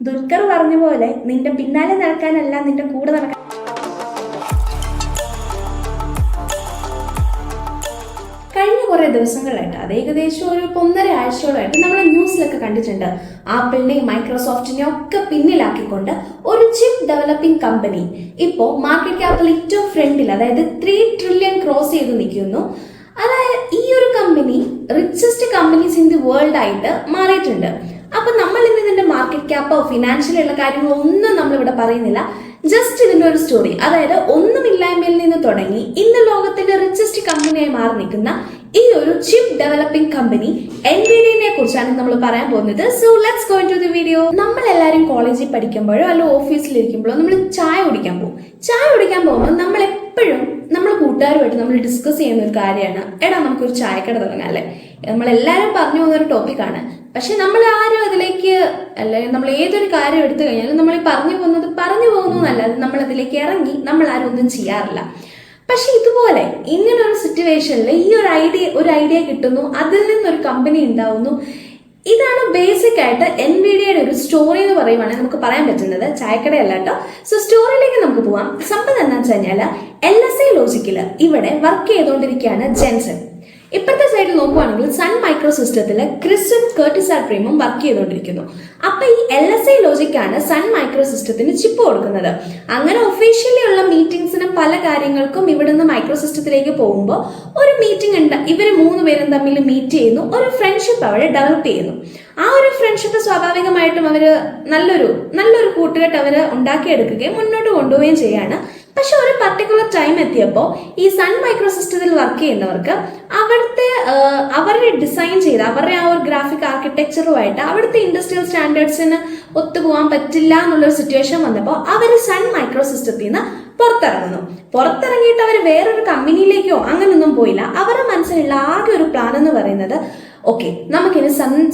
ദുൽഖർ പറഞ്ഞ പോലെ നിന്റെ പിന്നാലെ നടക്കാനല്ല നിന്റെ കൂടെ നടക്കാൻ. കഴിഞ്ഞ കുറെ ദിവസങ്ങളായിട്ട് അത് ഏകദേശം ഒരു 1.5 ആഴ്ചയോളമായിട്ട് നമ്മൾ ന്യൂസിലൊക്കെ കണ്ടിട്ടുണ്ട്. ആപ്പിളിനെയും മൈക്രോസോഫ്റ്റിനെയും ഒക്കെ പിന്നിലാക്കിക്കൊണ്ട് ഒരു ചിപ്പ് ഡെവലപ്പിംഗ് കമ്പനി ഇപ്പോൾ മാർക്കറ്റ് ക്യാപിൽ ഏറ്റവും ഫ്രണ്ടിൽ, അതായത് 3 ട്രില്യൺ ക്രോസ് ചെയ്ത് നിൽക്കുന്നു. അതായത് ഈ ഒരു company richest companies in the world ആയിട്ട് മാറിയിട്ടുണ്ട്. അപ്പൊ നമ്മൾ ഇന്ന് ഇതിന്റെ മാർക്കറ്റ് ക്യാപ്പോ ഫിനാൻഷ്യലുള്ള കാര്യങ്ങളോ ഒന്നും നമ്മളിവിടെ പറയുന്നില്ല. ജസ്റ്റ് ഇതിന്റെ ഒരു സ്റ്റോറി, അതായത് ഒന്നുമില്ലായ്മയിൽ നിന്ന് തുടങ്ങി ഇന്ന് ലോകത്തിന്റെ റിച്ചസ്റ്റ് കമ്പനിയായി മാറി നിൽക്കുന്ന ഈ ഒരു ചിപ്പ് ഡെവലപ്പിംഗ് കമ്പനി എൻവിഡിയനെ കുറിച്ചാണ് നമ്മൾ പറയാൻ പോകുന്നത്. So let's go into the video. നമ്മൾ എല്ലാവരും കോളേജിൽ പഠിക്കുമ്പോഴോ അല്ല ഓഫീസിലിരിക്കുമ്പോഴോ നമ്മൾ ചായ കുടിക്കാൻ പോകും. ചായ കുടിക്കാൻ പോകുമ്പോൾ നമ്മൾ എപ്പോഴും നമ്മൾ കൂട്ടുകാരുമായിട്ട് നമ്മൾ ഡിസ്കസ് ചെയ്യുന്ന ഒരു കാര്യമാണ്, എടാ നമുക്കൊരു ചായക്കട തുടങ്ങാം അല്ലേ. നമ്മളെല്ലാവരും പറഞ്ഞു പോകുന്ന ഒരു ടോപ്പിക്കാണ്. പക്ഷെ നമ്മൾ ആരും അതിലേക്ക്, അല്ലെ നമ്മൾ ഏതൊരു കാര്യം എടുത്തു കഴിഞ്ഞാലും നമ്മൾ ഈ പറഞ്ഞു പോകുന്നതല്ലാതെ നമ്മൾ അതിലേക്ക് ഇറങ്ങി നമ്മൾ ആരും ഒന്നും ചെയ്യാറില്ല. പക്ഷെ ഇതുപോലെ ഇങ്ങനെ ഒരു സിറ്റുവേഷനിൽ ഈ ഒരു ഐഡിയ കിട്ടുന്നു, അതിൽ നിന്നൊരു കമ്പനി ഉണ്ടാവുന്നു. ഇതാണ് ബേസിക് ആയിട്ട് എൻവിഡിയയുടെ ഒരു സ്റ്റോറി എന്ന് പറയുവാണെങ്കിൽ നമുക്ക് പറയാൻ പറ്റുന്നത്. ചായക്കടയല്ല കേട്ടോ. സോ സ്റ്റോറിയിലേക്ക് നമുക്ക് പോവാം. സംഭവം എന്താണെന്ന് വെച്ച് കഴിഞ്ഞാൽ LSI ലോജിക്കില് ഇവിടെ വർക്ക് ചെയ്തുകൊണ്ടിരിക്കുകയാണ് ജെൻസൺ. ഇപ്പോഴത്തെ സൈഡിൽ നോക്കുവാണെങ്കിൽ സൺ മൈക്രോ സിസ്റ്റത്തില് ക്രിസും കർട്ടിസ് ആൽഫ്രേമും വർക്ക് ചെയ്തുകൊണ്ടിരിക്കുന്നു. അപ്പൊ ഈ LSI ലോജിക്കാണ് സൺ മൈക്രോ സിസ്റ്റത്തിന് ചിപ്പ് കൊടുക്കുന്നത്. അങ്ങനെ ഒഫീഷ്യലി ഉള്ള മീറ്റിംഗ്സിനും പല കാര്യങ്ങൾക്കും ഇവിടുന്ന് മൈക്രോ സിസ്റ്റത്തിലേക്ക് പോകുമ്പോൾ ഒരു മീറ്റിംഗ് ഉണ്ട്. ഇവര് 3 പേരും തമ്മിൽ മീറ്റ് ചെയ്യുന്നു, ഒരു ഫ്രണ്ട്ഷിപ്പ് അവിടെ ഡെവലപ്പ് ചെയ്യുന്നു. ആ ഒരു ഫ്രണ്ട്ഷിപ്പ് സ്വാഭാവികമായിട്ടും അവര് നല്ലൊരു കൂട്ടുകെട്ട് അവര് ഉണ്ടാക്കിയെടുക്കുകയും മുന്നോട്ട് കൊണ്ടുപോവുകയും ചെയ്യാണ്. പക്ഷെ ഒരു പർട്ടിക്കുലർ ടൈം എത്തിയപ്പോൾ ഈ സൺ മൈക്രോ സിസ്റ്റത്തിൽ വർക്ക് ചെയ്യുന്നവർക്ക് അവരുടെ ഡിസൈൻ ചെയ്ത അവരുടെ ആ ഒരു ഗ്രാഫിക് ആർക്കിടെക്ചറുമായിട്ട് അവിടുത്തെ ഇൻഡസ്ട്രിയൽ സ്റ്റാൻഡേർഡ്സിന് ഒത്തുപോകാൻ പറ്റില്ല എന്നുള്ളൊരു സിറ്റുവേഷൻ വന്നപ്പോൾ അവർ സൺ മൈക്രോ സിസ്റ്റത്തിൽ നിന്ന് പുറത്തിറങ്ങിയിട്ട് അവർ വേറൊരു കമ്പനിയിലേക്കോ അങ്ങനൊന്നും പോയില്ല. അവരുടെ മനസ്സിലുള്ള ആകെ ഒരു പ്ലാൻ എന്ന് പറയുന്നത്, ഓക്കെ നമുക്കിനി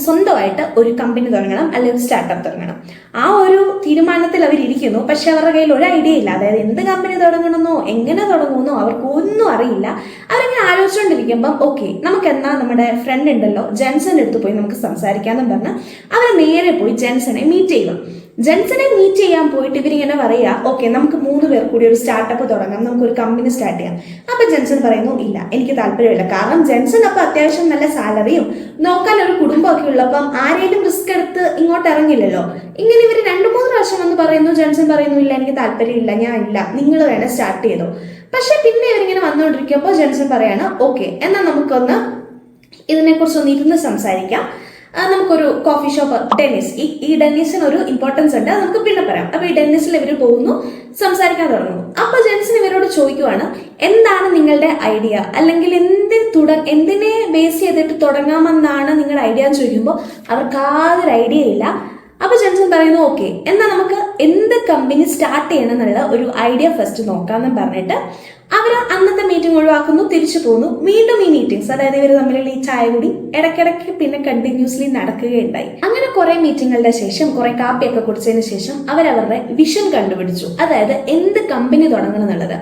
സ്വന്തമായിട്ട് ഒരു കമ്പനി തുടങ്ങണം, അല്ലെങ്കിൽ ഒരു സ്റ്റാർട്ടപ്പ് തുടങ്ങണം. ആ ഒരു തീരുമാനത്തിൽ അവരിയ്ക്കുന്നു. പക്ഷെ അവരുടെ കയ്യിൽ ഒരു ഐഡിയ ഇല്ല. അതായത് എന്ത് കമ്പനി തുടങ്ങണമെന്നോ എങ്ങനെ തുടങ്ങുമെന്നോ അവർക്കൊന്നും അറിയില്ല. അവരിങ്ങനെ ആലോചിച്ചുകൊണ്ടിരിക്കുമ്പം ഓക്കെ നമുക്ക് എന്നാ നമ്മുടെ ഫ്രണ്ട് ഉണ്ടല്ലോ ജെൻസന്റെ അടുത്ത് പോയി നമുക്ക് സംസാരിക്കാമെന്നും പറഞ്ഞ് അവർ നേരെ പോയി ജെൻസനെ മീറ്റ് ചെയ്യുക. ജെൻസനെ മീറ്റ് ചെയ്യാൻ പോയിട്ട് ഇവരിങ്ങനെ പറയാ, ഓക്കെ നമുക്ക് 3 പേർ കൂടി ഒരു സ്റ്റാർട്ടപ്പ് തുടങ്ങാം, നമുക്കൊരു കമ്പനി സ്റ്റാർട്ട് ചെയ്യാം. അപ്പൊ ജെൻസൺ പറയുന്നു, ഇല്ല എനിക്ക് താല്പര്യമില്ല. കാരണം ജെൻസൺ അപ്പൊ അത്യാവശ്യം നല്ല സാലറിയും നോക്കാൻ ഒരു കുടുംബമൊക്കെ ഉള്ളപ്പം ആരെങ്കിലും റിസ്ക് എടുത്ത് ഇങ്ങോട്ട് ഇറങ്ങില്ലല്ലോ. ഇങ്ങനെ ഇവർ 2-3 പ്രാവശ്യം വന്ന് പറയുന്നു. ജെൻസൺ പറയുന്നു, ഇല്ല എനിക്ക് താല്പര്യമില്ല, നിങ്ങൾ വേണേ സ്റ്റാർട്ട് ചെയ്തോ. പക്ഷെ പിന്നെ ഇവരിങ്ങനെ വന്നുകൊണ്ടിരിക്കുമ്പോൾ ജെൻസൺ പറയാണ്, ഓക്കെ എന്നാൽ നമുക്കൊന്ന് ഇതിനെക്കുറിച്ചൊന്ന് ഇരുന്ന് സംസാരിക്കാം. നമുക്കൊരു കോഫി ഷോപ്പ് ഡെന്നിസ്, ഈ ഡെന്നിസിന് ഒരു ഇമ്പോർട്ടൻസ് ഉണ്ട്, അത് നമുക്ക് പിന്നെ പറയാം. അപ്പൊ ഈ ഡെന്നിസിൽ ഇവർ പോകുന്നു, സംസാരിക്കാൻ തുടങ്ങുന്നു. അപ്പൊ ജെൻസൺ ഇവരോട് ചോദിക്കുവാണ്, എന്താണ് നിങ്ങളുടെ ഐഡിയ, അല്ലെങ്കിൽ എന്തിനെ ബേസ് ചെയ്തിട്ട് തുടങ്ങാമെന്നാണ് നിങ്ങളുടെ ഐഡിയ എന്ന് ചോദിക്കുമ്പോൾ അവർക്ക് യാതൊരു ഐഡിയ ഇല്ല. അപ്പൊ ജെൻസൺ പറയുന്നു, ഓക്കെ എന്നാൽ നമുക്ക് എന്ത് കമ്പനി സ്റ്റാർട്ട് ചെയ്യണം എന്നുള്ള ഒരു ഐഡിയ ഫസ്റ്റ് നോക്കാമെന്ന് പറഞ്ഞിട്ട് അവർ അന്നത്തെ മീറ്റിംഗ് ഒഴിവാക്കുന്നു, തിരിച്ചു പോകുന്നു. വീണ്ടും ഈ മീറ്റിംഗ്സ്, അതായത് ഇവർ തമ്മിലുള്ള ഈ ചായ കൂടി ഇടയ്ക്കിടയ്ക്ക് പിന്നെ കണ്ടിന്യൂസ്ലി നടക്കുകയുണ്ടായി. അങ്ങനെ കുറെ മീറ്റിങ്ങുകളുടെ ശേഷം, കുറെ കാപ്പിയൊക്കെ കുടിച്ചതിന് ശേഷം അവരവരുടെ വിഷൻ കണ്ടുപിടിച്ചു. അതായത് എന്ത് കമ്പനി തുടങ്ങണം എന്നുള്ളത്.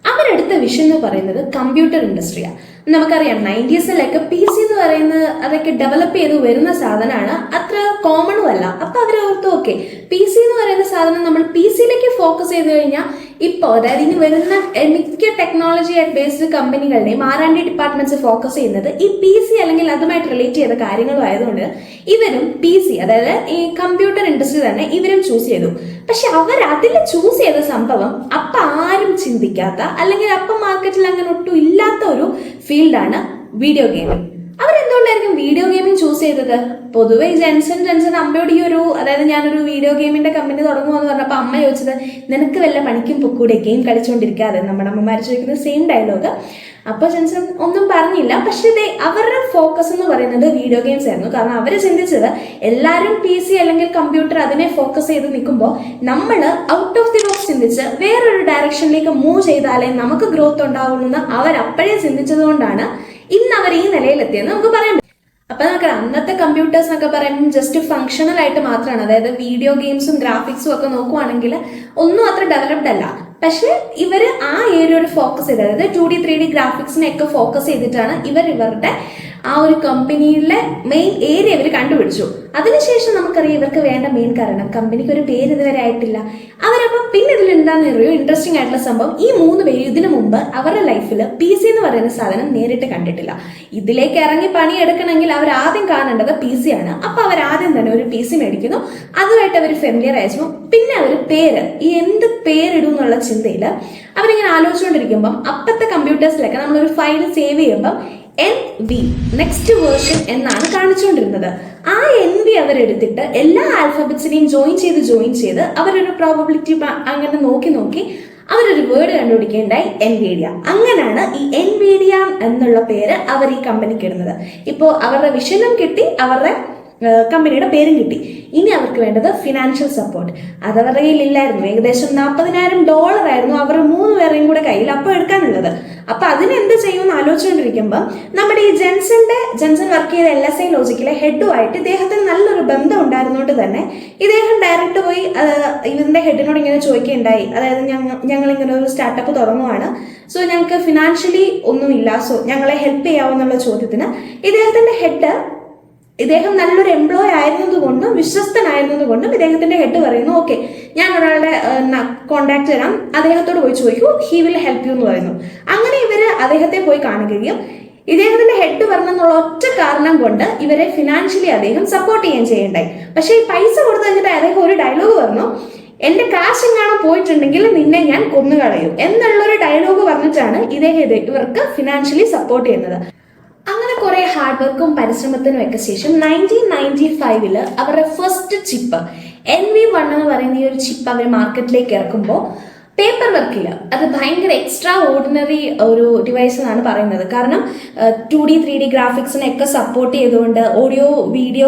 അവരെടുത്ത വിഷൻ എന്ന് പറയുന്നത് കമ്പ്യൂട്ടർ ഇൻഡസ്ട്രിയാണ്. നമുക്കറിയാം 90s PC എന്ന് പറയുന്നത് അതൊക്കെ ഡെവലപ്പ് ചെയ്ത് വരുന്ന സാധനമാണ്, അത്ര കോമണും അല്ല. അപ്പൊ അവരോർത്ത് ഓക്കെ PC എന്ന് പറയുന്ന സാധനം നമ്മൾ PC-യിലേക്ക് ഫോക്കസ് ചെയ്ത് കഴിഞ്ഞാൽ ഇപ്പോൾ അതായത് ഇനി വരുന്ന മിക്ക ടെക്നോളജി ബേസ്ഡ് കമ്പനികളുടെയും R&D ഡിപ്പാർട്ട്മെന്റ്സ് ഫോക്കസ് ചെയ്യുന്നത് ഈ PC അല്ലെങ്കിൽ അതുമായിട്ട് റിലേറ്റ് ചെയ്ത കാര്യങ്ങളും ആയതുകൊണ്ട് ഇവരും PC, അതായത് ഈ കമ്പ്യൂട്ടർ ഇൻഡസ്ട്രി തന്നെ ഇവരും ചൂസ് ചെയ്തു. പക്ഷെ അവർ അതിൽ ചൂസ് ചെയ്ത സംഭവം അപ്പൊ ആരും ചിന്തിക്കാത്ത, അല്ലെങ്കിൽ അപ്പം മാർക്കറ്റിൽ അങ്ങനെ ഒട്ടും ഇല്ലാത്ത ഒരു ഫീൽഡാണ് വീഡിയോ ഗെയിമിംഗ്. അവരെന്തുകൊണ്ടായിരിക്കും വീഡിയോ ഗെയിമിംഗ് ചൂസ് ചെയ്തത്? പൊതുവെ ജെൻസൺ അമ്മയോട് അതായത് ഞാനൊരു വീഡിയോ ഗെയിമിന്റെ കമ്പനി തുടങ്ങുമെന്ന് പറഞ്ഞപ്പോൾ അമ്മ ചോദിച്ചത്, നിനക്ക് വല്ല പണിക്കും പൊക്കൂടെ ഗെയിം കളിച്ചുകൊണ്ടിരിക്കാതെ, നമ്മുടെ അമ്മമാർ ചോദിക്കുന്ന സെയിം ഡയലോഗ്. അപ്പൊ ജെൻസൺ ഒന്നും പറഞ്ഞില്ല. പക്ഷെ അവരുടെ ഫോക്കസ് എന്ന് പറയുന്നത് വീഡിയോ ഗെയിംസ് ആയിരുന്നു. കാരണം അവർ ചിന്തിച്ചത് എല്ലാവരും PC അല്ലെങ്കിൽ കമ്പ്യൂട്ടർ അതിനെ ഫോക്കസ് ചെയ്ത് നിൽക്കുമ്പോൾ നമ്മൾ ഔട്ട് ഓഫ് ദി ബോക്സ് ചിന്തിച്ച് വേറൊരു ഡയറക്ഷനിലേക്ക് മൂവ് ചെയ്താലേ നമുക്ക് ഗ്രോത്ത് ഉണ്ടാവുള്ളൂ എന്ന് അവരപ്പോഴേ ചിന്തിച്ചത് കൊണ്ടാണ് ഇന്ന് അവർ ഈ നിലയിലെത്തിയെന്ന് നമുക്ക് പറയാൻ പറ്റും. അപ്പൊ നമുക്ക് അന്നത്തെ കമ്പ്യൂട്ടേഴ്സ് എന്നൊക്കെ പറയുമ്പോൾ ജസ്റ്റ് ഫങ്ഷണൽ ആയിട്ട് മാത്രമാണ്, അതായത് വീഡിയോ ഗെയിംസും ഗ്രാഫിക്സും ഒക്കെ നോക്കുവാണെങ്കിൽ ഒന്നും അത്ര ഡെവലപ്ഡ് അല്ല. പക്ഷെ ഇവര് ആ ഏരിയയോട് ഫോക്കസ് ചെയ്ത്, അതായത് 2D 3D ഗ്രാഫിക്സിനെയൊക്കെ ഫോക്കസ് ചെയ്തിട്ടാണ് ഇവരുടെ ആ ഒരു കമ്പനിയിലെ മെയിൻ ഏരിയ ഇവർ കണ്ടുപിടിച്ചു. അതിനുശേഷം നമുക്കറിയാം ഇവർക്ക് വേണ്ട മെയിൻ കാരണം കമ്പനിക്ക് ഒരു പേര് ഇതുവരെ ആയിട്ടില്ല. അവരപ്പം പിന്നെ ഇതിൽ എന്താണെന്ന് അറിയോ ഇൻട്രസ്റ്റിംഗ് ആയിട്ടുള്ള സംഭവം, ഈ 3 പേര് ഇതിനു മുമ്പ് അവരുടെ ലൈഫിൽ PC എന്ന് പറയുന്ന സാധനം നേരിട്ട് കണ്ടിട്ടില്ല. ഇതിലേക്ക് ഇറങ്ങി പണിയെടുക്കണമെങ്കിൽ അവർ ആദ്യം കാണേണ്ടത് PC ആണ്. അപ്പൊ അവർ ആദ്യം തന്നെ ഒരു PC മേടിക്കുന്നു, അതുമായിട്ട് അവർ ഫെമിലിയർ ആയിരുന്നു. പിന്നെ അവർ പേര് ഈ എന്ത് പേരിടും എന്നുള്ള ചിന്തയിൽ അവരിങ്ങനെ ആലോചിച്ചുകൊണ്ടിരിക്കുമ്പം അപ്പത്തെ കമ്പ്യൂട്ടേഴ്സിലൊക്കെ നമ്മളൊരു ഫയൽ സേവ് ചെയ്യുമ്പം NV നെക്സ്റ്റ് വേർഷൻ എന്നാണ് കാണിച്ചുകൊണ്ടിരുന്നത്. ആ NV അവരെടുത്തിട്ട് എല്ലാ ആൽഫബറ്റ്സിനെയും ജോയിൻ ചെയ്ത് അവരൊരു പ്രോബബിലിറ്റി അങ്ങനെ നോക്കി അവരൊരു വേർഡ് കണ്ടുപിടിക്കേണ്ടായി NVIDIA. അങ്ങനെയാണ് ഈ NVIDIA എന്നുള്ള പേര് അവർ ഈ കമ്പനിക്ക് ഇടുന്നത്. ഇപ്പോൾ അവരുടെ വിഷനും കിട്ടി, അവരുടെ കമ്പനിയുടെ പേരും കിട്ടി. ഇനി അവർക്ക് വേണ്ടത് ഫിനാൻഷ്യൽ സപ്പോർട്ട്. അത് അവരുടെ കയ്യിൽ ഇല്ലായിരുന്നു. ഏകദേശം $40,000 ആയിരുന്നു അവർ 3 പേരുടെയും കൂടെ കയ്യിൽ അപ്പോൾ എടുക്കാനുള്ളത്. അപ്പൊ അതിനെന്ത് ചെയ്യുമെന്ന് ആലോചിച്ചുകൊണ്ടിരിക്കുമ്പോൾ നമ്മുടെ ഈ ജെൻസൺ വർക്ക് ചെയ്ത LSI ലോജിക്കിലെ ഹെഡുമായിട്ട് ഇദ്ദേഹത്തിന് നല്ലൊരു ബന്ധം ഉണ്ടായിരുന്നുകൊണ്ട് തന്നെ ഇദ്ദേഹം ഡയറക്റ്റ് പോയി ഇതിന്റെ ഹെഡിനോട് ഇങ്ങനെ ചോദിക്കുകയുണ്ടായി. അതായത് ഞങ്ങൾ ഇങ്ങനെ ഒരു സ്റ്റാർട്ടപ്പ് തുറന്നുവാണ്, സോ ഞങ്ങൾക്ക് ഫിനാൻഷ്യലി ഒന്നുമില്ല, സോ ഞങ്ങളെ ഹെൽപ്പ് ചെയ്യാവുന്നുള്ള ചോദ്യത്തിന് ഇദ്ദേഹം നല്ലൊരു എംപ്ലോയി ആയിരുന്നതുകൊണ്ടും വിശ്വസ്തനായിരുന്നതുകൊണ്ടും ഇദ്ദേഹത്തിന്റെ ഹെഡ് പറയുന്നു, ഓക്കെ ഞാൻ ഒരാളുടെ കോണ്ടാക്ട് തരാം, അദ്ദേഹത്തോട് പോയി ചോദിക്കൂ, ഹി വിൽ ഹെൽപ്പ് യു എന്ന് പറയുന്നു. അങ്ങനെ ഇവര് അദ്ദേഹത്തെ പോയി കാണുകയും ഇദ്ദേഹത്തിന്റെ ഹെഡ് പറഞ്ഞെന്നുള്ള ഒറ്റ കാരണം കൊണ്ട് ഇവരെ ഫിനാൻഷ്യലി അദ്ദേഹം സപ്പോർട്ട് ചെയ്യണ്ടായി. പക്ഷെ ഈ പൈസ കൊടുത്തു കഴിഞ്ഞിട്ട് അദ്ദേഹം ഒരു ഡയലോഗ് പറഞ്ഞു, എന്റെ കാശ് എങ്ങാനും പോയിട്ടുണ്ടെങ്കിൽ നിന്നെ ഞാൻ കൊന്നുകളയും എന്നുള്ളൊരു ഡയലോഗ് പറഞ്ഞിട്ടാണ് ഇവർക്ക് ഫിനാൻഷ്യലി സപ്പോർട്ട് ചെയ്യുന്നത്. അങ്ങനെ കുറെ ഹാർഡ് വർക്കും പരിശ്രമത്തിനും ഒക്കെ ശേഷം 1995 അവരുടെ ഫസ്റ്റ് ചിപ്പ് NV1 എന്ന് പറയുന്ന ഈ ഒരു ചിപ്പ് അവർ മാർക്കറ്റിലേക്ക് ഇറക്കുമ്പോൾ പേപ്പർ വർക്കില്ല, അത് ഭയങ്കര എക്സ്ട്രാ ഓർഡിനറി ഒരു ഡിവൈസ് എന്നാണ് പറയുന്നത്. കാരണം 2D 3D ഗ്രാഫിക്സിനെയൊക്കെ സപ്പോർട്ട് ചെയ്തുകൊണ്ട് ഓഡിയോ വീഡിയോ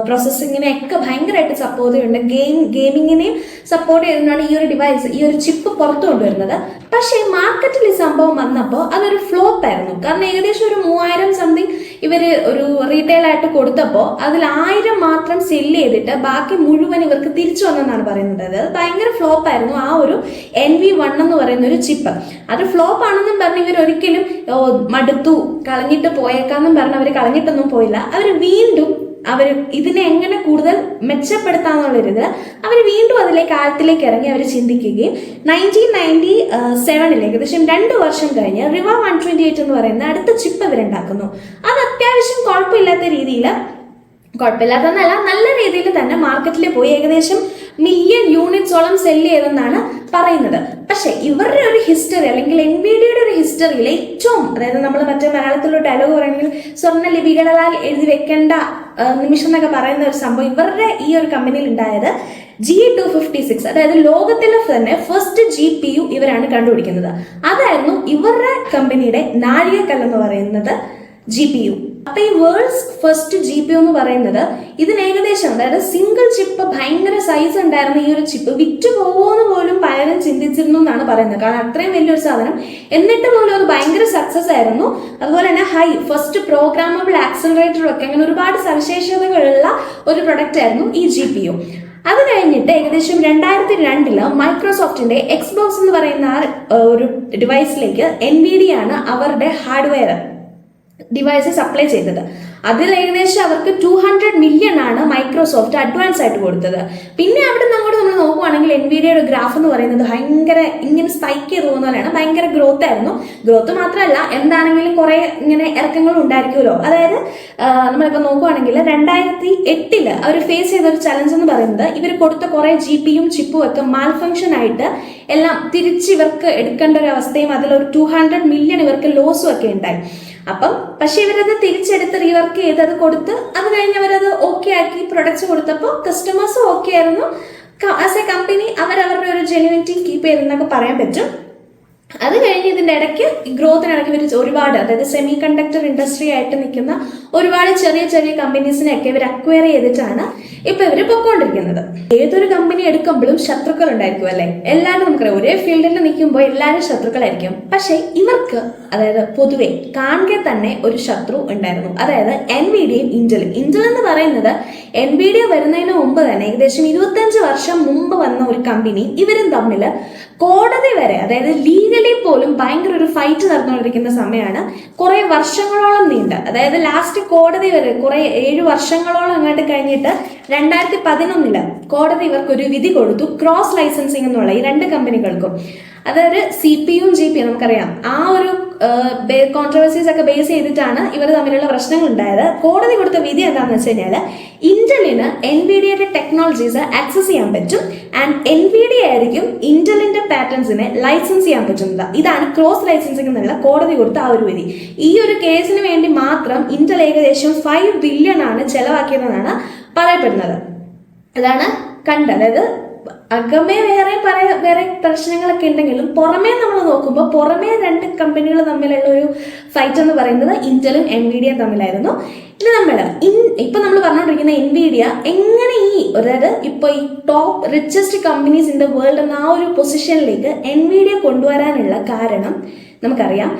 പ്രോസസ്സിങ്ങിനെയൊക്കെ ഭയങ്കരമായിട്ട് സപ്പോർട്ട് ചെയ്യുന്നുണ്ട്, ഗെയിമിങ്ങിനെയും സപ്പോർട്ട് ചെയ്തുകൊണ്ടാണ് ഈ ഒരു ഡിവൈസ് ഈ ഒരു ചിപ്പ് പുറത്തു കൊണ്ടുവരുന്നത്. പക്ഷേ മാർക്കറ്റിൽ ഈ സംഭവം വന്നപ്പോൾ അതൊരു ഫ്ലോപ്പ് ആയിരുന്നു. കാരണം ഏകദേശം ഒരു 3000 സംതിങ് ഇവര് ഒരു റീറ്റെയിൽ ആയിട്ട് കൊടുത്തപ്പോൾ അതിൽ 1000 മാത്രം സെല്ല് ചെയ്തിട്ട് ബാക്കി മുഴുവൻ ഇവർക്ക് തിരിച്ചു വന്നെന്നാണ് പറയുന്നത്. അത് ഭയങ്കര ഫ്ലോപ്പ് ആയിരുന്നു ആ ഒരു NV1 എന്ന് പറയുന്ന ഒരു ചിപ്പ്. അത് ഫ്ലോപ്പ് ആണെന്നും പറഞ്ഞ് ഇവർ ഒരിക്കലും മടുത്തു കളഞ്ഞിട്ട് പോയേക്കാന്നും പറഞ്ഞ് അവർ കളഞ്ഞിട്ടൊന്നും പോയില്ല. അവർ ഇതിനെ എങ്ങനെ കൂടുതൽ മെച്ചപ്പെടുത്താന്നുള്ളൊരിത് അവർ വീണ്ടും അതിലേക്ക് ആഴത്തിലേക്ക് ഇറങ്ങി അവർ ചിന്തിക്കുകയും 1997 ഏകദേശം 2 വർഷം കഴിഞ്ഞ് റിവ 128 എന്ന് പറയുന്ന അടുത്ത ചിപ്പ് ഇവരുണ്ടാക്കുന്നു. അത് അത്യാവശ്യം കുഴപ്പമില്ലാത്തന്നല്ല, നല്ല രീതിയിൽ തന്നെ മാർക്കറ്റിൽ പോയി ഏകദേശം 1,000,000 യൂണിറ്റ്സോളം സെല്ല് ചെയ്തെന്നാണ് പറയുന്നത്. പക്ഷെ ഇവരുടെ ഒരു ഹിസ്റ്ററി അല്ലെങ്കിൽ NVIDIAയുടെ ഒരു ഹിസ്റ്ററിയിൽ ഏറ്റവും, അതായത് നമ്മൾ മറ്റേ മലയാളത്തിലുള്ള ഡയലോഗ് പറയുകയാണെങ്കിൽ സ്വർണ്ണ ലിപികളാൽ എഴുതി വെക്കേണ്ട നിമിഷം എന്നൊക്കെ പറയുന്ന ഒരു സംഭവം ഇവരുടെ ഈ ഒരു കമ്പനിയിൽ ഉണ്ടായത് G256, അതായത് ലോകത്തിലെ തന്നെ ഫസ്റ്റ് GPU ഇവരാണ് കണ്ടുപിടിക്കുന്നത്. അതായിരുന്നു ഇവരുടെ കമ്പനിയുടെ നാഴികക്കല്ലെന്ന് പറയുന്നത് GPU. അപ്പൊ ഈ വേൾഡ്സ് ഫസ്റ്റ് GPU എന്ന് പറയുന്നത് ഇതിന് ഏകദേശം, അതായത് സിംഗിൾ ചിപ്പ് ഭയങ്കര സൈസ് ഉണ്ടായിരുന്ന ഈ ഒരു ചിപ്പ് വിറ്റ് പോകുമെന്ന് പോലും പലരും ചിന്തിച്ചിരുന്നു എന്നാണ് പറയുന്നത്. കാരണം അത്രയും വലിയൊരു സാധനം, എന്നിട്ട് പോലും അത് ഭയങ്കര സക്സസ് ആയിരുന്നു. അതുപോലെ തന്നെ ഫസ്റ്റ് പ്രോഗ്രാമബിൾ ആക്സിലറേറ്ററും ഒക്കെ അങ്ങനെ ഒരുപാട് സവിശേഷതകളുള്ള ഒരു പ്രൊഡക്റ്റ് ആയിരുന്നു ഈ GPU. അത് കഴിഞ്ഞിട്ട് ഏകദേശം 2002 മൈക്രോസോഫ്റ്റിന്റെ എക്സ്ബോക്സ് എന്ന് പറയുന്ന ഒരു ഡിവൈസിലേക്ക് NVIDIA ആണ് അവരുടെ ഹാർഡ്വെയർ ഡിവൈസ് സപ്ലൈ ചെയ്തത്. അതിൽ ഏകദേശം അവർക്ക് 200 മില്യൺ ആണ് മൈക്രോസോഫ്റ്റ് അഡ്വാൻസ് ആയിട്ട് കൊടുത്തത്. പിന്നെ അവിടെ നിന്ന് അങ്ങോട്ട് നമ്മൾ നോക്കുവാണെങ്കിൽ NVIDIAയുടെ ഗ്രാഫ് എന്ന് പറയുന്നത് ഭയങ്കര ഇങ്ങനെ സ്പൈക്ക് ചെയ്ത് പോകുന്ന പോലെയാണ്, ഭയങ്കര ഗ്രോത്ത് ആയിരുന്നു. ഗ്രോത്ത് മാത്രമല്ല, എന്താണെങ്കിലും കുറെ ഇങ്ങനെ ഇറക്കങ്ങളും ഉണ്ടായിരിക്കുമല്ലോ. അതായത് നമ്മളിപ്പോൾ നോക്കുവാണെങ്കിൽ 2008 അവർ ഫേസ് ചെയ്ത ഒരു ചലഞ്ച് എന്ന് പറയുന്നത് ഇവർ കൊടുത്ത കുറെ GPUം ചിപ്പും ഒക്കെ മാൽ ഫംഗ്ഷൻ ആയിട്ട് എല്ലാം തിരിച്ച് ഇവർക്ക് എടുക്കേണ്ട ഒരു അവസ്ഥയും അതിലൊരു 200 മില്യൺ ഇവർക്ക് ലോസും ഒക്കെ ഉണ്ടായി. പക്ഷെ ഇവരത് തിരിച്ചെടുത്ത് റീവർക്ക് ചെയ്ത് അത് കൊടുത്ത് അത് കഴിഞ്ഞ് അവരത് ഓക്കെ ആക്കി പ്രൊഡക്ട്സ് കൊടുത്തപ്പോൾ കസ്റ്റമേഴ്സും ഓക്കെ ആയിരുന്നു. ആസ് എ കമ്പനി അവരവരുടെ ഒരു ജെന്യുവിനിറ്റി കീപ്പ് ചെയ്തെന്നൊക്കെ പറയാൻ പറ്റും. അത് കഴിഞ്ഞ് ഇതിന്റെ ഇടയ്ക്ക് ഗ്രോത്തിനിടയ്ക്ക് ഇവർ ഒരുപാട്, അതായത് സെമി കണ്ടക്ടർ ഇൻഡസ്ട്രി ആയിട്ട് നിൽക്കുന്ന ഒരുപാട് ചെറിയ ചെറിയ കമ്പനീസിനെയൊക്കെ ഇവർ അക്വയർ ചെയ്തിട്ടാണ് ഇപ്പൊ ഇവർ പൊക്കോണ്ടിരിക്കുന്നത്. ഏതൊരു കമ്പനി എടുക്കുമ്പോഴും ശത്രുക്കൾ ഉണ്ടായിരിക്കും അല്ലെ. എല്ലാവരും നമുക്കറിയാം, ഒരേ ഫീൽഡിൽ നിൽക്കുമ്പോൾ എല്ലാവരും ശത്രുക്കളായിരിക്കും. പക്ഷെ ഇവർക്ക് അതായത് പൊതുവെ കാണുക തന്നെ ഒരു ശത്രു ഉണ്ടായിരുന്നു, അതായത് എൻവിഡിയയും ഇന്റലും. ഇന്റൽ എന്ന് പറയുന്നത് എൻവിഡിയ വരുന്നതിന് മുമ്പ് തന്നെ ഏകദേശം 25 വർഷം മുമ്പ് വന്ന ഒരു കമ്പനി. ഇവരും തമ്മിൽ കോടതി വരെ, അതായത് ലീഗലി പോലും ഭയങ്കര ഒരു ഫൈറ്റ് നടന്നുകൊണ്ടിരിക്കുന്ന സമയമാണ്. കുറെ വർഷങ്ങളോളം നീണ്ട, അതായത് ലാസ്റ്റ് കോടതി വരെ കുറെ 7 വർഷങ്ങളോളം അങ്ങോട്ട് കഴിഞ്ഞിട്ട് 2011 കോടതി ഇവർക്ക് ഒരു വിധി കൊടുത്തു. ക്രോസ് ലൈസൻസിങ് എന്നുള്ള ഈ രണ്ട് കമ്പനികൾക്കും, അതായത് CPU GPU നമുക്കറിയാം, ആ ഒരു കോൺട്രവേഴ്സീസ് ഒക്കെ ബേസ് ചെയ്തിട്ടാണ് ഇവർ തമ്മിലുള്ള പ്രശ്നങ്ങൾ ഉണ്ടായത്. കോടതി കൊടുത്ത വിധി എന്താണെന്ന് വെച്ച് കഴിഞ്ഞാൽ ഇന്റലിന് എൻവിഡിയയുടെ ടെക്നോളജീസ് ആക്സസ് ചെയ്യാൻ പറ്റും, ആൻഡ് എൻവിഡിയ ആയിരിക്കും ഇന്റലിന്റെ പാറ്റേൺസിനെ ലൈസൻസ് ചെയ്യാൻ പറ്റുന്നത്. ഇതാണ് ക്രോസ് ലൈസൻസിംഗ് എന്നുള്ള കോടതി കൊടുത്ത ആ ഒരു വിധി. ഈ ഒരു കേസിന് വേണ്ടി മാത്രം ഇന്റൽ ഏകദേശം 5 ബില്യൺ ആണ് ചെലവാക്കിയതെന്നാണ് പറയപ്പെടുന്നത്. അതാണ് അതായത് അകമേ വേറെ പ്രശ്നങ്ങളൊക്കെ ഉണ്ടെങ്കിലും പുറമേ നമ്മൾ നോക്കുമ്പോൾ പുറമേ രണ്ട് കമ്പനികൾ തമ്മിലുള്ള ഒരു ഫൈറ്റ് എന്ന് പറയുന്നത് ഇന്റലും എൻവിഡിയയും തമ്മിലായിരുന്നു. ഇത് ഇപ്പൊ നമ്മൾ പറഞ്ഞുകൊണ്ടിരിക്കുന്ന എൻവിഡിയ എങ്ങനെ അതായത് ഇപ്പൊ ഈ top richest companies in the world എന്ന ആ ഒരു പൊസിഷനിലേക്ക് എൻവിഡിയ കൊണ്ടുവരാനുള്ള കാരണം നമുക്കറിയാം,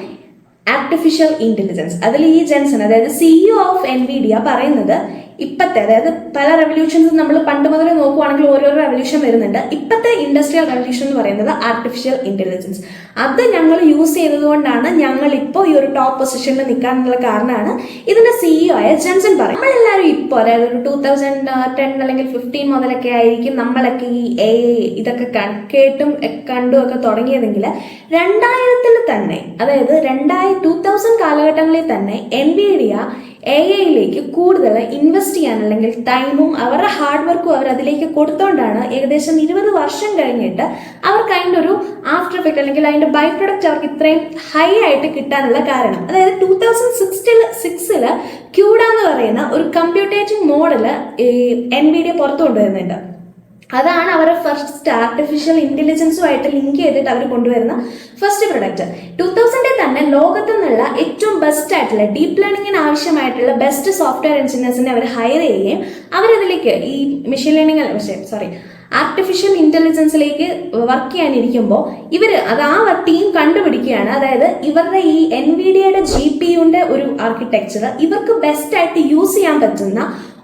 ആർട്ടിഫിഷ്യൽ ഇന്റലിജൻസ്. അതിൽ ഈ ജെൻസൺ, അതായത് CEO ഓഫ് എൻവിഡിയ പറയുന്നത് ഇപ്പത്തെ, അതായത് പല റെവല്യൂഷൻസ് നമ്മൾ പണ്ട് മുതലേ നോക്കുവാണെങ്കിൽ ഓരോരോ റെവല്യൂഷൻ വരുന്നുണ്ട്. ഇപ്പത്തെ ഇൻഡസ്ട്രിയൽ റെവല്യൂഷൻ എന്ന് പറയുന്നത് ആർട്ടിഫിഷ്യൽ ഇന്റലിജൻസ്. അത് ഞങ്ങൾ യൂസ് ചെയ്തതുകൊണ്ടാണ് ഞങ്ങൾ ഇപ്പോൾ ഈ ഒരു ടോപ്പ് പൊസിഷനിൽ നിൽക്കാനുള്ള കാരണമാണ് ഇതിന്റെ CEO ആയ ജെൻസൺ പറയും. നമ്മളെല്ലാവരും ഇപ്പോൾ, അതായത് ഒരു 2010 അല്ലെങ്കിൽ 15 മുതലൊക്കെ ആയിരിക്കും നമ്മളൊക്കെ ഈ AI ഇതൊക്കെ കേട്ടും കണ്ടും ഒക്കെ തുടങ്ങിയതെങ്കിൽ 2000 തന്നെ, അതായത് 2000 കാലഘട്ടങ്ങളിൽ തന്നെ എൻവിഡിയ AI കൂടുതൽ ഇൻവെസ്റ്റ് ചെയ്യാൻ അല്ലെങ്കിൽ ടൈമും അവരുടെ ഹാർഡ് വർക്കും അവർ അതിലേക്ക് കൊടുത്തോണ്ടാണ് ഏകദേശം 20 വർഷം കഴിഞ്ഞിട്ട് അവർക്ക് അതിൻ്റെ ഒരു ആഫ്റ്റർ എഫക്ട് അല്ലെങ്കിൽ അതിന്റെ ബൈ പ്രൊഡക്റ്റ് അവർക്ക് ഇത്രയും ഹൈ ആയിട്ട് കിട്ടാനുള്ള കാരണം. അതായത് 2006 ക്യൂഡ എന്ന് പറയുന്ന ഒരു കമ്പ്യൂട്ടേറ്റിംഗ് മോഡല് എൻവിഡിയ പുറത്തു കൊണ്ടുവരുന്നുണ്ട്. അതാണ് അവരുടെ ഫസ്റ്റ് ആർട്ടിഫിഷ്യൽ ഇന്റലിജൻസുമായിട്ട് ലിങ്ക് ചെയ്തിട്ട് അവർ കൊണ്ടുവരുന്ന ഫസ്റ്റ് പ്രൊഡക്റ്റ്. 2000 തന്നെ ലോകത്തു നിന്നുള്ള ഏറ്റവും ബെസ്റ്റ് ആയിട്ടുള്ള ഡീപ് ലേണിംഗിന് ആവശ്യമായിട്ടുള്ള ബെസ്റ്റ് സോഫ്റ്റ്വെയർ എഞ്ചിനീയേഴ്സിനെ അവർ ഹയർ ചെയ്യുകയും അവരതിലേക്ക് ഈ മെഷീൻ ലേണിംഗ് ആർട്ടിഫിഷ്യൽ ഇന്റലിജൻസിലേക്ക് വർക്ക് ചെയ്യാനിരിക്കുമ്പോൾ ആ ടീം കണ്ടുപിടിക്കുകയാണ്, അതായത് ഇവരുടെ ഈ എൻവിഡിയയുടെ GPUന്റെ ഒരു ആർക്കിടെക്ചർ ഇവർക്ക് ബെസ്റ്റ് ആയിട്ട് യൂസ് ചെയ്യാൻ പറ്റുന്ന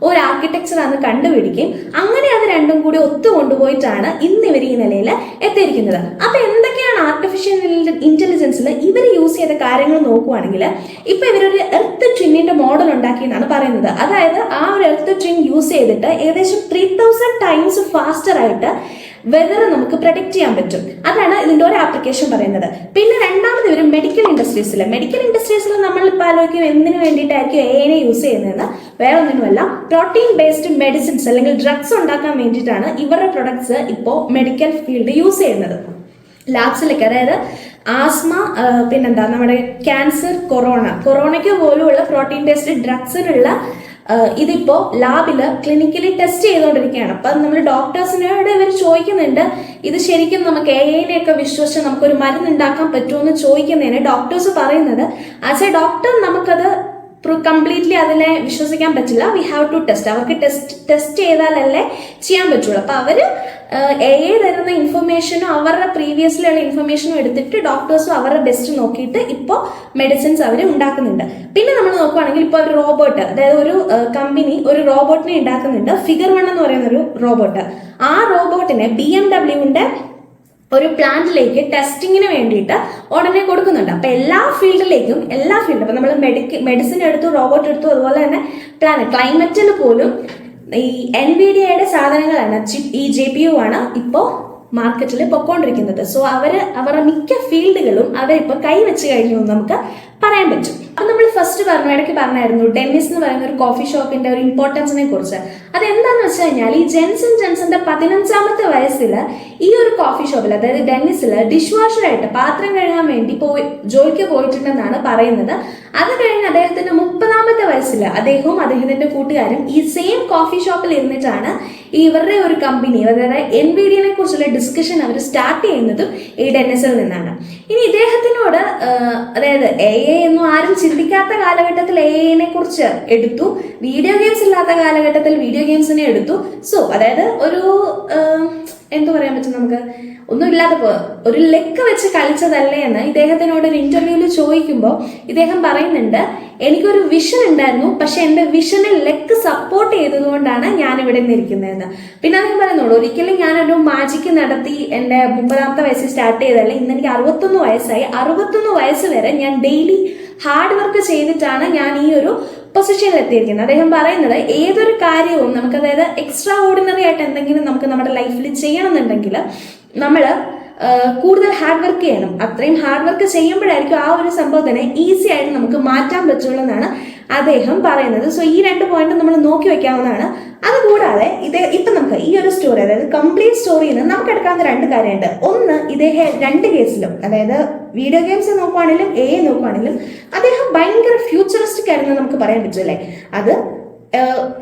ഒരു ആർക്കിടെക്ചർ ആണ് കണ്ടുപിടിക്കും. അങ്ങനെ അത് രണ്ടും കൂടി ഒത്തുകൊണ്ടുപോയിട്ടാണ് ഇന്ന് ഇവർ ഈ നിലയിൽ എത്തിയിരിക്കുന്നത്. അപ്പൊ എന്തൊക്കെയാണ് ആർട്ടിഫിഷ്യൽ ഇന്റലിജൻസിൽ ഇവർ യൂസ് ചെയ്ത കാര്യങ്ങൾ നോക്കുവാണെങ്കിൽ, ഇപ്പൊ ഇവരൊരു എർത്ത് ട്വിന്നിന്റെ മോഡൽ ഉണ്ടാക്കിയെന്നാണ് പറയുന്നത്. അതായത് ആ ഒരു എർത്ത് ട്വിൻ യൂസ് ചെയ്തിട്ട് ഏകദേശം 3000 ടൈംസ് ഫാസ്റ്റർ ആയിട്ട് വെതർ നമുക്ക് പ്രൊഡിക്റ്റ് ചെയ്യാൻ പറ്റും. അതാണ് ഇതിന്റെ ഒരു ആപ്ലിക്കേഷൻ പറയുന്നത്. പിന്നെ രണ്ടാമത് ഇവർ മെഡിക്കൽ ഇൻഡസ്ട്രീസിൽ നമ്മൾ ഇപ്പോൾ ആലോചിക്കും എന്തിനു വേണ്ടിയിട്ടായിരിക്കും AI യൂസ് ചെയ്യുന്നതെന്ന്. വേറെ ഒന്നിനുമല്ല, പ്രോട്ടീൻ ബേസ്ഡ് മെഡിസിൻസ് അല്ലെങ്കിൽ ഡ്രഗ്സ് ഉണ്ടാക്കാൻ വേണ്ടിയിട്ടാണ് ഇവരുടെ പ്രൊഡക്ട്സ് ഇപ്പോൾ മെഡിക്കൽ ഫീൽഡ് യൂസ് ചെയ്യുന്നത്. ലാബ്സിലേക്ക്, അതായത് ആസ്മ, പിന്നെന്താ നമ്മുടെ ക്യാൻസർ, കൊറോണയ്ക്ക് പോലുമുള്ള പ്രോട്ടീൻ ബേസ്ഡ് ഡ്രഗ്സിനുള്ള ഇതിപ്പോ ലാബില് ക്ലിനിക്കലി ടെസ്റ്റ് ചെയ്തുകൊണ്ടിരിക്കുകയാണ്. അപ്പൊ നമ്മൾ ഡോക്ടേഴ്സിനോട് ഇവർ ചോദിക്കുന്നുണ്ട്, ഇത് ശരിക്കും നമുക്ക് AI നെയൊക്കെ വിശ്വസിച്ച് നമുക്കൊരു മരുന്ന് ഉണ്ടാക്കാൻ പറ്റുമെന്ന് ചോദിക്കുന്നതിന് ഡോക്ടേഴ്സ് പറയുന്നത്, ആസ് എ ഡോക്ടർ നമുക്കത് കംപ്ലീറ്റ്ലി അതിനെ വിശ്വസിക്കാൻ പറ്റില്ല, വി ഹാവ് ടു ടെസ്റ്റ്. അവർക്ക് ടെസ്റ്റ് ചെയ്താലല്ലേ ചെയ്യാൻ പറ്റുള്ളൂ. അപ്പൊ അവര് AI തരുന്ന ഇൻഫർമേഷനും അവരുടെ പ്രീവിയസ്ലിയുള്ള ഇൻഫർമേഷനും എടുത്തിട്ട് ഡോക്ടേഴ്സും അവരുടെ ബെസ്റ്റ് നോക്കിയിട്ട് ഇപ്പോൾ മെഡിസിൻസ് അവർ ഉണ്ടാക്കുന്നുണ്ട്. പിന്നെ നമ്മൾ നോക്കുവാണെങ്കിൽ ഇപ്പോൾ ഒരു റോബോട്ട്, അതായത് ഒരു കമ്പനി ഒരു റോബോട്ടിനെ ഉണ്ടാക്കുന്നുണ്ട്, ഫിഗർ 1 എന്ന് പറയുന്ന ഒരു റോബോട്ട്. ആ റോബോട്ടിനെ BMWന്റെ ഒരു പ്ലാന്റിലേക്ക് ടെസ്റ്റിങ്ങിന് വേണ്ടിയിട്ട് ഉടനെ കൊടുക്കുന്നുണ്ട്. അപ്പൊ എല്ലാ ഫീൽഡിലേക്കും ഇപ്പൊ നമ്മൾ മെഡിസിൻ എടുത്തു, റോബോട്ട് എടുത്തു, അതുപോലെ തന്നെ ക്ലൈമറ്റിൽ പോലും ഈ എൻവിഡിയയുടെ സാധനങ്ങളാണ്, ഈ GPU ആണ് ഇപ്പോൾ മാർക്കറ്റിൽ പൊക്കോണ്ടിരിക്കുന്നത്. സോ അവരുടെ മിക്ക ഫീൽഡുകളും അവരിപ്പോൾ കൈവച്ച് കഴിഞ്ഞു എന്ന് നമുക്ക് പറയാൻ പറ്റും. അപ്പൊ നമ്മൾ ഫസ്റ്റ് ഇടയ്ക്ക് പറഞ്ഞായിരുന്നു ഡെന്നിസ് എന്ന് പറയുന്ന ഒരു കോഫി ഷോപ്പിന്റെ ഒരു ഇമ്പോർട്ടൻസിനെ കുറിച്ച്. അതെന്താന്ന് വെച്ച് കഴിഞ്ഞാൽ ഈ ജെൻസന്റെ 15ാമത്തെ വയസ്സിൽ ഈ ഒരു കോഫി ഷോപ്പിൽ, അതായത് ഡെന്നിസിൽ ഡിഷ് വാഷറായിട്ട് പാത്രം കഴുകാൻ വേണ്ടി ജോലിക്ക് പോയിട്ടുണ്ടെന്നാണ് പറയുന്നത്. അത് കഴിഞ്ഞ് അദ്ദേഹത്തിന്റെ 30ാമത്തെ വയസ്സിൽ അദ്ദേഹവും അദ്ദേഹത്തിന്റെ കൂട്ടുകാരും ഈ സെയിം കോഫി ഷോപ്പിൽ ഇരുന്നിട്ടാണ് ഇവരുടെ ഒരു കമ്പനി, അതായത് എൻവിഡിയനെ കുറിച്ചുള്ള ഡിസ്കഷൻ അവർ സ്റ്റാർട്ട് ചെയ്യുന്നതും ഈ ഡെന്നിസിൽ നിന്നാണ്. ഇനി ഇദ്ദേഹത്തിനോട്, അതായത് AI ഒന്നും ആരും ചിന്തിക്കാത്ത കാലഘട്ടത്തിൽ AI കുറിച്ച് എടുത്തു, വീഡിയോ ഗെയിംസ് ഇല്ലാത്ത കാലഘട്ടത്തിൽ വീഡിയോ ഗെയിംസിനെ എടുത്തു. സോ അതായത് ഒരു എന്തു പറയാൻ പറ്റും നമുക്ക്, ഒന്നുമില്ലാതെ ഒരു ലെക്ക് വെച്ച് കളിച്ചതല്ലേ എന്ന് ഇദ്ദേഹത്തിനോട് ഒരു ഇന്റർവ്യൂവിൽ ചോദിക്കുമ്പോൾ ഇദ്ദേഹം പറയുന്നുണ്ട്, എനിക്കൊരു വിഷൻ ഉണ്ടായിരുന്നു, പക്ഷെ എന്റെ വിഷനെ ലെക്ക് സപ്പോർട്ട് ചെയ്തതുകൊണ്ടാണ് ഞാൻ ഇവിടെ നിന്നിരിക്കുന്നതെന്ന്. പിന്നെ അദ്ദേഹം പറയുന്നുള്ളൂ, ഒരിക്കലും ഞാനൊരു മാജിക്ക് നടത്തി എന്റെ 30ാമത്തെ വയസ്സിൽ സ്റ്റാർട്ട് ചെയ്തതല്ലേ, ഇന്ന് എനിക്ക് 61 വയസ്സായി. 61 വയസ്സ് വരെ ഞാൻ ഡെയിലി ഹാർഡ് വർക്ക് ചെയ്തിട്ടാണ് ഞാൻ ഈ ഒരു പൊസിഷനിൽ എത്തിയിരിക്കുന്നത്. അദ്ദേഹം പറയുന്നത് ഏതൊരു കാര്യവും നമുക്ക്, അതായത് എക്സ്ട്രാ ഓർഡിനറി ആയിട്ട് എന്തെങ്കിലും നമുക്ക് നമ്മുടെ ലൈഫിൽ ചെയ്യണമെന്നുണ്ടെങ്കിൽ നമ്മൾ കൂടുതൽ ഹാർഡ് വർക്ക് ചെയ്യണം. അത്രയും ഹാർഡ് വർക്ക് ചെയ്യുമ്പോഴായിരിക്കും ആ ഒരു സംഭവത്തിനെ ഈസി ആയിട്ട് നമുക്ക് മാറ്റാൻ പറ്റുള്ളൂ എന്നാണ് അദ്ദേഹം പറയുന്നത്. സോ ഈ 2 പോയിന്റ് നമ്മൾ നോക്കി വെക്കാവുന്നതാണ്. അതുകൂടാതെ ഇപ്പൊ നമുക്ക് ഈ ഒരു സ്റ്റോറി, അതായത് കംപ്ലീറ്റ് സ്റ്റോറിയിൽ നിന്ന് നമുക്ക് എടുക്കാവുന്ന 2 കാര്യമുണ്ട്. ഒന്ന്, ഇദ്ദേഹം 2 കേസിലും, അതായത് വീഡിയോ ഗെയിംസ് നോക്കുവാണെങ്കിലും AI നോക്കുവാണെങ്കിലും അദ്ദേഹം ഭയങ്കര ഫ്യൂച്ചറിസ്റ്റിക് ആയിരുന്നു നമുക്ക് പറയാൻ പറ്റുമല്ലേ.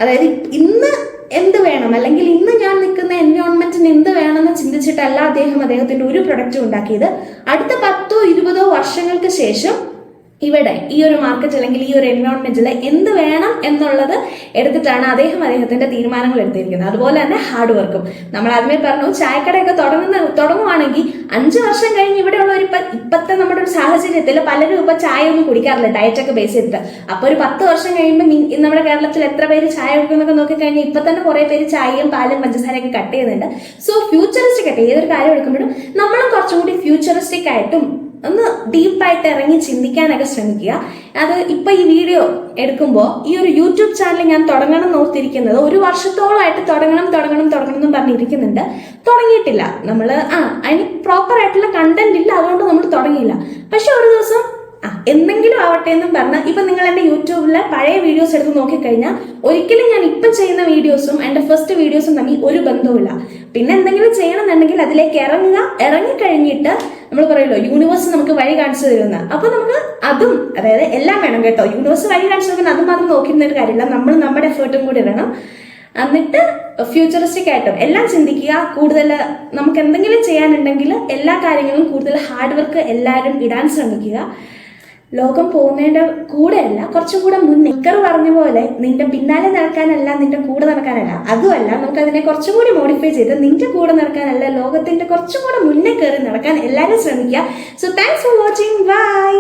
അതായത് ഇന്ന് എന്ത് വേണം, അല്ലെങ്കിൽ ഇന്ന് ഞാൻ നിൽക്കുന്ന എൻവയോൺമെന്റിന് എന്ത് വേണമെന്ന് ചിന്തിച്ചിട്ടല്ല അദ്ദേഹത്തിന്റെ ഒരു പ്രൊഡക്റ്റും ഉണ്ടാക്കിയത്. അടുത്ത 10-20 വർഷങ്ങൾക്ക് ശേഷം ഇവിടെ ഈ ഒരു മാർക്കറ്റ് അല്ലെങ്കിൽ ഈ ഒരു എൻവയോൺമെന്റിൽ എന്ത് വേണം എന്നുള്ളത് എടുത്തിട്ടാണ് അദ്ദേഹത്തിന്റെ തീരുമാനങ്ങൾ എടുത്തിരിക്കുന്നത്. അതുപോലെ തന്നെ ഹാർഡ് വർക്കും. നമ്മൾ ആദ്യമേ പറഞ്ഞു, ചായക്കടയൊക്കെ തുടങ്ങുവാണെങ്കിൽ 5 വർഷം കഴിഞ്ഞ് ഇവിടെയുള്ള ഇപ്പത്തെ നമ്മുടെ ഒരു സാഹചര്യത്തിൽ പലരും ഇപ്പൊ ചായ ഒന്നും കുടിക്കാറില്ല, ഡയറ്റൊക്കെ ബേസ് ചെയ്തിട്ട്. അപ്പൊ ഒരു 10 വർഷം കഴിയുമ്പോൾ നമ്മുടെ കേരളത്തിൽ എത്ര പേര് ചായ കുടിക്കുന്നൊക്കെ നോക്കിക്കഴിഞ്ഞാൽ ഇപ്പൊ തന്നെ കുറെ പേര് ചായയും പാലും പഞ്ചസാരയൊക്കെ കട്ട് ചെയ്യുന്നുണ്ട്. സോ ഫ്യൂച്ചറിസ്റ്റിക് ആയിട്ട് ഏതൊരു കാര്യം എടുക്കുമ്പോഴും നമ്മളും കുറച്ചും കൂടി ഫ്യൂച്ചറിസ്റ്റിക് ആയിട്ടും ഒന്ന് ഡീപ്പായിട്ട് ഇറങ്ങി ചിന്തിക്കാനൊക്കെ ശ്രമിക്കുക. അത് ഇപ്പൊ ഈ വീഡിയോ എടുക്കുമ്പോൾ ഈ ഒരു യൂട്യൂബ് ചാനൽ ഞാൻ തുടങ്ങണം എന്നോർത്തിരിക്കുന്നത് 1 വർഷത്തോളമായിട്ട് തുടങ്ങണം എന്നും പറഞ്ഞിരിക്കുന്നുണ്ട്. തുടങ്ങിയിട്ടില്ല. അതിന് പ്രോപ്പർ ആയിട്ടുള്ള കണ്ടന്റ് ഇല്ല, അതുകൊണ്ട് നമ്മൾ തുടങ്ങിയില്ല. പക്ഷെ ഒരു ദിവസം എന്തെങ്കിലും ആവട്ടെ എന്നും പറഞ്ഞ് ഇപ്പൊ നിങ്ങൾ എന്റെ യൂട്യൂബിലെ പഴയ വീഡിയോസ് എടുത്ത് നോക്കിക്കഴിഞ്ഞാൽ ഒരിക്കലും ഞാൻ ഇപ്പൊ ചെയ്യുന്ന വീഡിയോസും എന്റെ ഫസ്റ്റ് വീഡിയോസും തമ്മിൽ ഒരു ബന്ധവുമില്ല. പിന്നെ എന്തെങ്കിലും ചെയ്യണമെന്നുണ്ടെങ്കിൽ അതിലേക്ക് ഇറങ്ങിക്കഴിഞ്ഞിട്ട് നമ്മൾ പറയുമല്ലോ, യൂണിവേഴ്സ് നമുക്ക് വഴി കാണിച്ചു തരുന്ന. അപ്പൊ നമുക്ക് അതും, അതായത് എല്ലാം വേണം കേട്ടോ. യൂണിവേഴ്സ് വഴി കാണിച്ചു തരുന്ന അത് മാത്രം നോക്കിയിരുന്ന ഒരു കാര്യമില്ല, നമ്മൾ നമ്മുടെ എഫേർട്ടും കൂടി ഇടണം. എന്നിട്ട് ഫ്യൂച്ചറിസ്റ്റിക് ആയിട്ടും എല്ലാം ചിന്തിക്കുക. കൂടുതൽ നമുക്ക് എന്തെങ്കിലും ചെയ്യാനുണ്ടെങ്കിൽ എല്ലാ കാര്യങ്ങളും കൂടുതൽ ഹാർഡ് വർക്ക് എല്ലാവരും ഇടാൻ ശ്രമിക്കുക. ലോകം പോകുന്നതിന്റെ കൂടെയല്ല, കുറച്ചും കൂടെ മുന്നേ. പറഞ്ഞ പോലെ നിന്റെ പിന്നാലെ നടക്കാനല്ല, നിന്റെ കൂടെ നടക്കാനല്ല. അതുമല്ല, നമുക്ക് അതിനെ കുറച്ചും കൂടി മോഡിഫൈ ചെയ്ത് നിന്റെ കൂടെ നടക്കാനല്ല, ലോകത്തിന്റെ കുറച്ചും കൂടെ മുന്നേ കയറി നടക്കാൻ എല്ലാവരും ശ്രമിക്കുക. So thanks for watching. By.